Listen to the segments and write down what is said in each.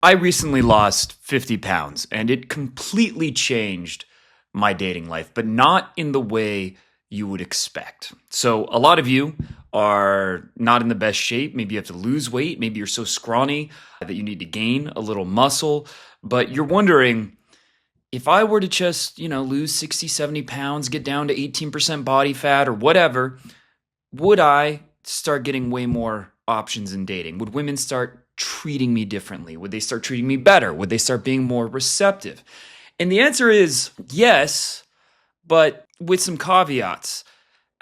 I recently lost 50 pounds and it completely changed my dating life, but not in the way you would expect. So, a lot of you are not in the best shape. Maybe you have to lose weight. Maybe you're so scrawny that you need to gain a little muscle, but you're wondering if I were to just, lose 60, 70 pounds, get down to 18% body fat or whatever, would I start getting way more options in dating? Would women start treating me differently? Would they start treating me better? Would they start being more receptive? And the answer is yes, but with some caveats.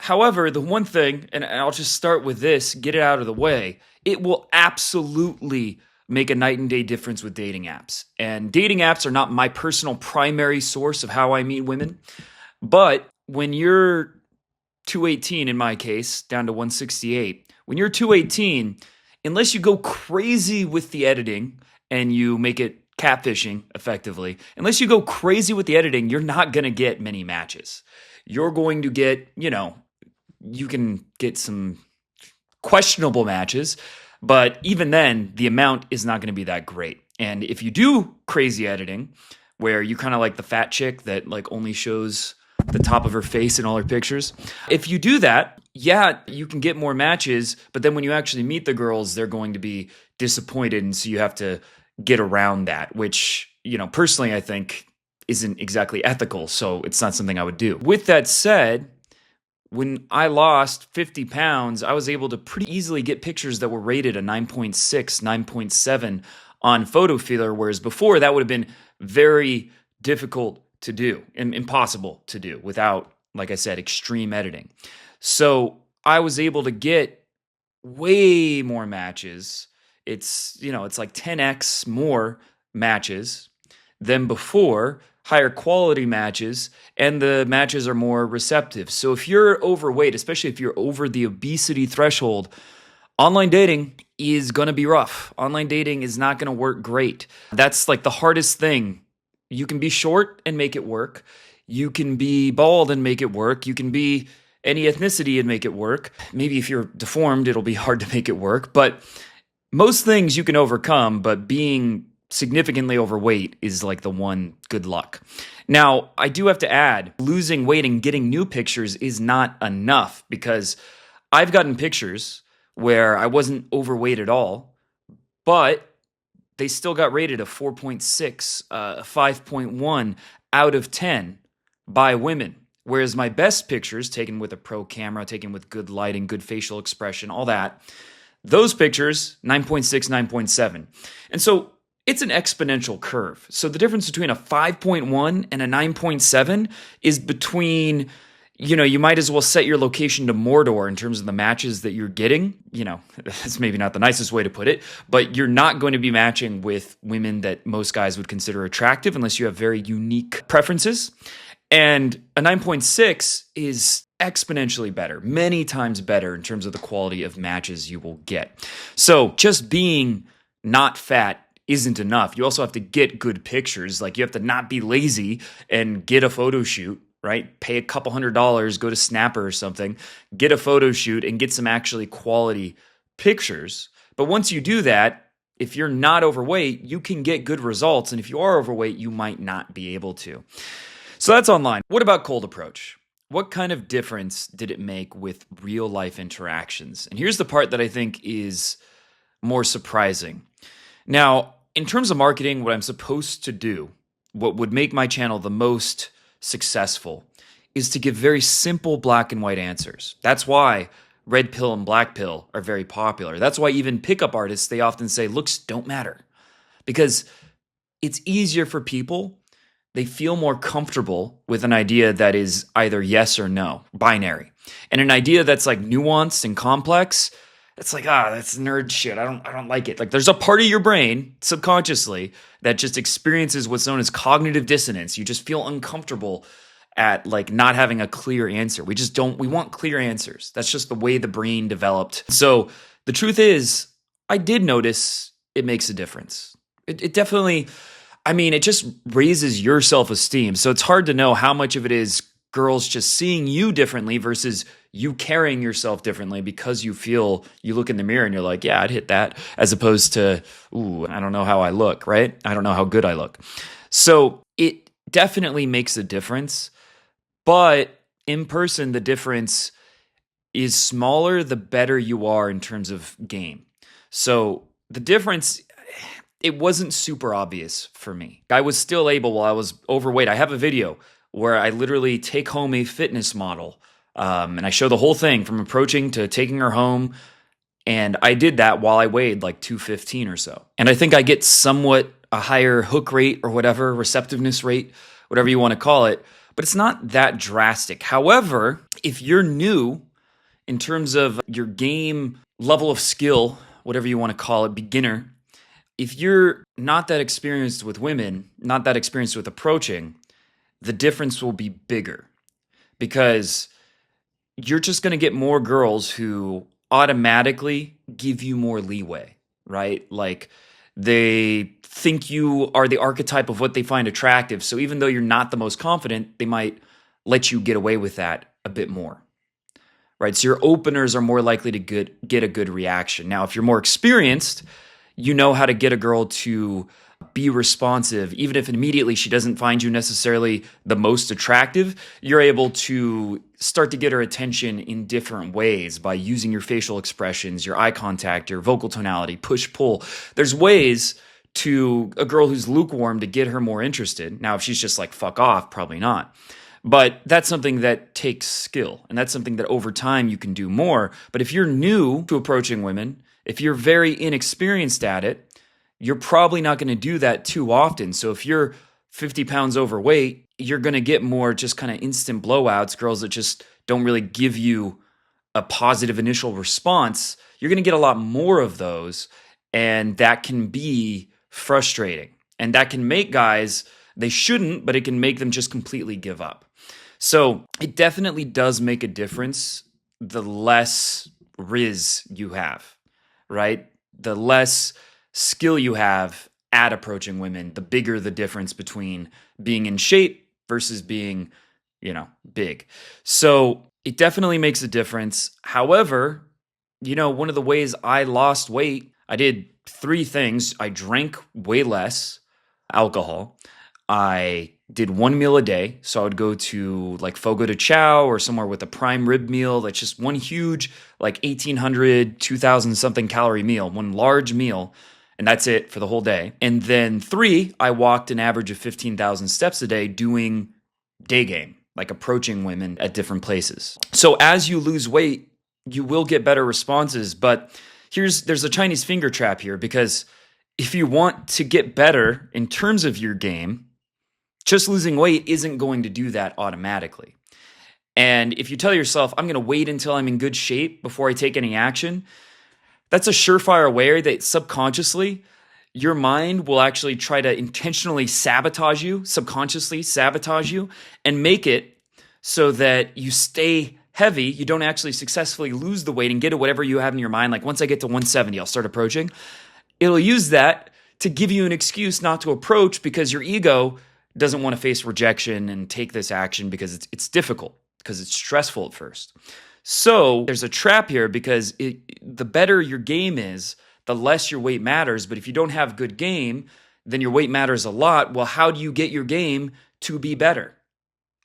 However, the one thing, and I'll just start with this, get it out of the way, it will absolutely make a night and day difference with dating apps. And dating apps are not my personal primary source of how I meet women, but when you're 218 in my case, down to 168. When you're 218, unless you go crazy with the editing and you make it catfishing effectively, unless you go crazy with the editing, you're not going to get many matches. You're going to get, you can get some questionable matches, but even then, the amount is not going to be that great. And if you do crazy editing, where you kind of like the fat chick that like only shows the top of her face in all her pictures. If you do that, yeah, you can get more matches, but then when you actually meet the girls, they're going to be disappointed. And so you have to get around that, which, personally, I think isn't exactly ethical. So it's not something I would do. With that said, when I lost 50 pounds, I was able to pretty easily get pictures that were rated a 9.6, 9.7 on PhotoFeeler, whereas before that would have been very difficult to do and impossible to do without, like I said, extreme editing. So I was able to get way more matches. It's like 10x more matches than before, higher quality matches, and the matches are more receptive. So if you're overweight, especially if you're over the obesity threshold, online dating is going to be rough. Online dating is not going to work great. That's like the hardest thing. You can be short and make it work. You can be bald and make it work. You can be any ethnicity and make it work. Maybe if you're deformed, it'll be hard to make it work. But most things you can overcome, but being significantly overweight is like the one good luck. Now, I do have to add, losing weight and getting new pictures is not enough because I've gotten pictures where I wasn't overweight at all, but they still got rated a 4.6, a 5.1 out of 10 by women. Whereas my best pictures, taken with a pro camera, taken with good lighting, good facial expression, all that, those pictures, 9.6, 9.7. And so it's an exponential curve. So the difference between a 5.1 and a 9.7 is between, you might as well set your location to Mordor in terms of the matches that you're getting. That's maybe not the nicest way to put it, but you're not going to be matching with women that most guys would consider attractive unless you have very unique preferences. And a 9.6 is exponentially better, many times better in terms of the quality of matches you will get. So just being not fat isn't enough. You also have to get good pictures. Like you have to not be lazy and get a photo shoot, right? Pay a couple $100, go to Snapper or something, get a photo shoot and get some actually quality pictures. But once you do that, if you're not overweight, you can get good results. And if you are overweight, you might not be able to. So that's online. What about cold approach? What kind of difference did it make with real life interactions? And here's the part that I think is more surprising. Now, in terms of marketing, what I'm supposed to do, what would make my channel the most successful, is to give very simple black and white answers. That's why red pill and black pill are very popular. That's why even pickup artists, they often say looks don't matter, because it's easier for people. They feel more comfortable with an idea that is either yes or no, binary. And an idea that's like nuanced and complex, it's like, that's nerd shit. I don't like it. Like there's a part of your brain subconsciously that just experiences what's known as cognitive dissonance. You just feel uncomfortable at like not having a clear answer. We want clear answers. That's just the way the brain developed. So the truth is, I did notice it makes a difference. It definitely, it just raises your self-esteem. So it's hard to know how much of it is girls just seeing you differently versus you carrying yourself differently because you feel you look in the mirror and you're like, yeah, I'd hit that, as opposed to, ooh, I don't know how I look, right? I don't know how good I look. So it definitely makes a difference, but in person, the difference is smaller the better you are in terms of game. So the difference, it wasn't super obvious for me. I was still able, while I was overweight, I have a video where I literally take home a fitness model, and I show the whole thing from approaching to taking her home. And I did that while I weighed like 215 or so. And I think I get somewhat a higher hook rate or whatever, receptiveness rate, whatever you want to call it, but it's not that drastic. However, if you're new in terms of your game level of skill, whatever you want to call it, beginner, if you're not that experienced with women, not that experienced with approaching, the difference will be bigger because you're just going to get more girls who automatically give you more leeway, right? Like they think you are the archetype of what they find attractive. So even though you're not the most confident, they might let you get away with that a bit more, right? So your openers are more likely to get a good reaction. Now, if you're more experienced, you know how to get a girl to be responsive. Even if immediately she doesn't find you necessarily the most attractive, you're able to start to get her attention in different ways by using your facial expressions, your eye contact, your vocal tonality, push, pull. There's ways to a girl who's lukewarm to get her more interested. Now, if she's just like, fuck off, probably not. But that's something that takes skill, and that's something that over time you can do more. But if you're new to approaching women, if you're very inexperienced at it, you're probably not going to do that too often. So if you're 50 pounds overweight, you're going to get more just kind of instant blowouts, girls that just don't really give you a positive initial response. You're going to get a lot more of those, and that can be frustrating. And that can make guys, they shouldn't, but it can make them just completely give up. So it definitely does make a difference the less riz you have, right? The less skill you have at approaching women, the bigger the difference between being in shape versus being, big. So it definitely makes a difference. However, one of the ways I lost weight, I did 3 things. I drank way less alcohol. I did 1 meal a day. So I would go to like Fogo de Chao or somewhere with a prime rib meal. That's just one huge, like 1,800, 2,000 something calorie meal, one large meal. And that's it for the whole day. And then 3, I walked an average of 15,000 steps a day doing day game, like approaching women at different places. So as you lose weight, you will get better responses. But there's a Chinese finger trap here, because if you want to get better in terms of your game, just losing weight isn't going to do that automatically. And if you tell yourself, I'm going to wait until I'm in good shape before I take any action, that's a surefire way that subconsciously your mind will actually try to intentionally subconsciously sabotage you, and make it so that you stay heavy. You don't actually successfully lose the weight and get to whatever you have in your mind. Like, once I get to 170, I'll start approaching. It'll use that to give you an excuse not to approach, because your ego doesn't want to face rejection and take this action because it's difficult, because it's stressful at first. So there's a trap here, because the better your game is, the less your weight matters. But if you don't have good game, then your weight matters a lot. Well, how do you get your game to be better?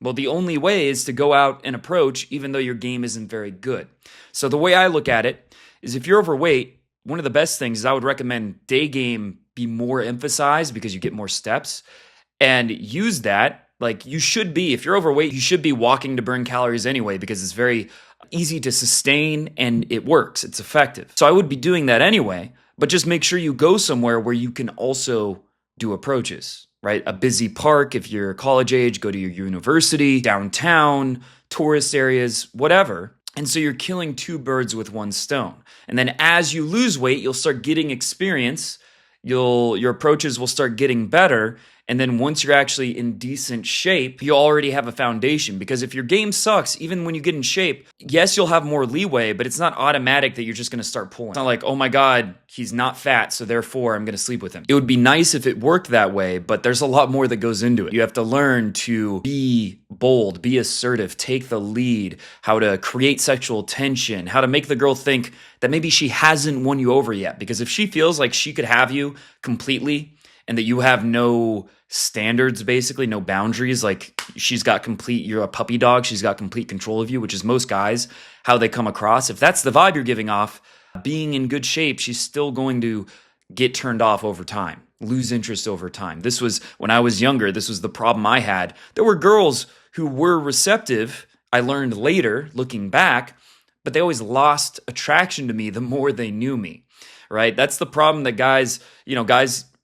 Well, the only way is to go out and approach, even though your game isn't very good. So the way I look at it is, if you're overweight, one of the best things is I would recommend day game be more emphasized, because you get more steps, and use that. Like, you should be, if you're overweight, you should be walking to burn calories anyway, because it's very easy to sustain and it works. It's effective. So I would be doing that anyway, but just make sure you go somewhere where you can also do approaches, right? A busy park. If you're college age, go to your university, downtown, tourist areas, whatever. And so you're killing 2 birds with 1 stone. And then as you lose weight, you'll start getting experience. Your approaches will start getting better, And then once you're actually in decent shape, you already have a foundation. Because if your game sucks, even when you get in shape, yes, you'll have more leeway, but it's not automatic that you're just going to start pulling. It's not like, oh my God, he's not fat, so therefore I'm going to sleep with him. It would be nice if it worked that way, but there's a lot more that goes into it. You have to learn to be bold, be assertive, take the lead, how to create sexual tension, how to make the girl think that maybe she hasn't won you over yet. Because if she feels like she could have you completely, and that you have no standards, basically, no boundaries, like you're a puppy dog, she's got complete control of you, which is most guys, how they come across. If that's the vibe you're giving off, being in good shape, she's still going to get turned off over time, lose interest over time. This was, when I was younger, this was the problem I had. There were girls who were receptive, I learned later, looking back, but they always lost attraction to me the more they knew me, right? That's the problem that guys,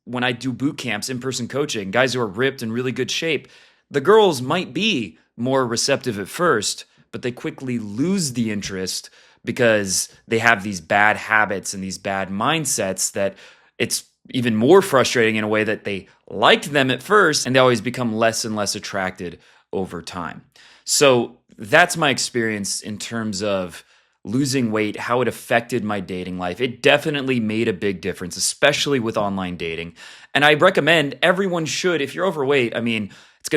when I do boot camps, in-person coaching, guys who are ripped in really good shape, the girls might be more receptive at first, but they quickly lose the interest because they have these bad habits and these bad mindsets that it's even more frustrating in a way that they liked them at first and they always become less and less attracted over time. So that's my experience in terms of losing weight, how it affected my dating life. It definitely made a big difference, especially with online dating. And I recommend everyone should, if you're overweight, it's going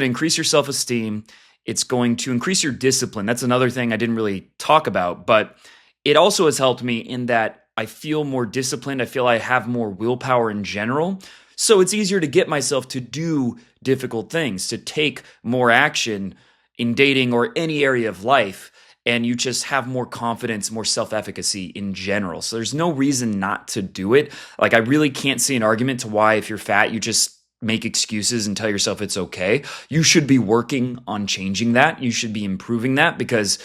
to increase your self-esteem. It's going to increase your discipline. That's another thing I didn't really talk about, but it also has helped me in that I feel more disciplined. I feel I have more willpower in general. So it's easier to get myself to do difficult things, to take more action in dating or any area of life. And you just have more confidence, more self-efficacy in general. So there's no reason not to do it. Like, I really can't see an argument to why, if you're fat, you just make excuses and tell yourself it's okay. You should be working on changing that. You should be improving that, because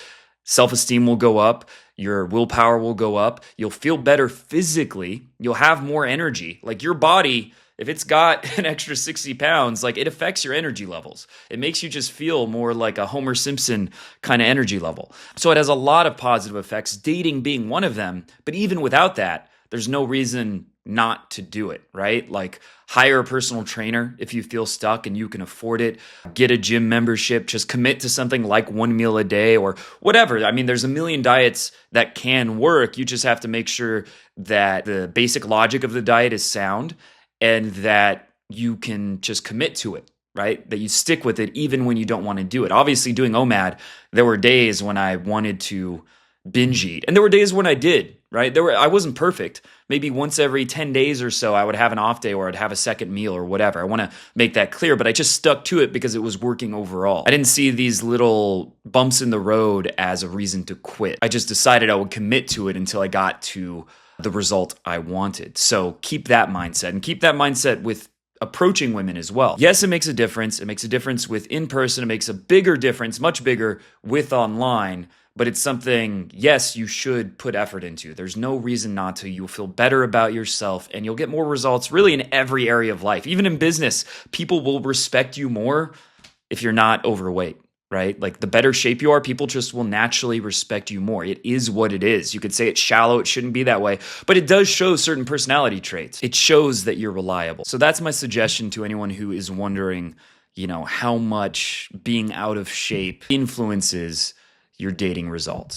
self-esteem will go up. Your willpower will go up. You'll feel better physically. You'll have more energy. Like, your body, if it's got an extra 60 pounds, like, it affects your energy levels. It makes you just feel more like a Homer Simpson kind of energy level. So it has a lot of positive effects, dating being one of them. But even without that, there's no reason not to do it, right? Like, hire a personal trainer if you feel stuck and you can afford it. Get a gym membership. Just commit to something like 1 meal a day or whatever. There's a million diets that can work. You just have to make sure that the basic logic of the diet is sound and that you can just commit to it, right? That you stick with it even when you don't want to do it. Obviously, doing OMAD, there were days when I wanted to binge eat, and there were days when I did, right? I wasn't perfect. Maybe once every 10 days or so, I would have an off day or I'd have a second meal or whatever. I want to make that clear, but I just stuck to it because it was working overall. I didn't see these little bumps in the road as a reason to quit. I just decided I would commit to it until I got to the result I wanted. So keep that mindset, and keep that mindset with approaching women as well. Yes, it makes a difference. It makes a difference with in-person. It makes a bigger difference, much bigger, with online. But it's something, yes, you should put effort into. There's no reason not to. You'll feel better about yourself and you'll get more results really in every area of life. Even in business, people will respect you more if you're not overweight, right? Like, the better shape you are, people just will naturally respect you more. It is what it is. You could say it's shallow. It shouldn't be that way, but it does show certain personality traits. It shows that you're reliable. So that's my suggestion to anyone who is wondering, how much being out of shape influences your dating results.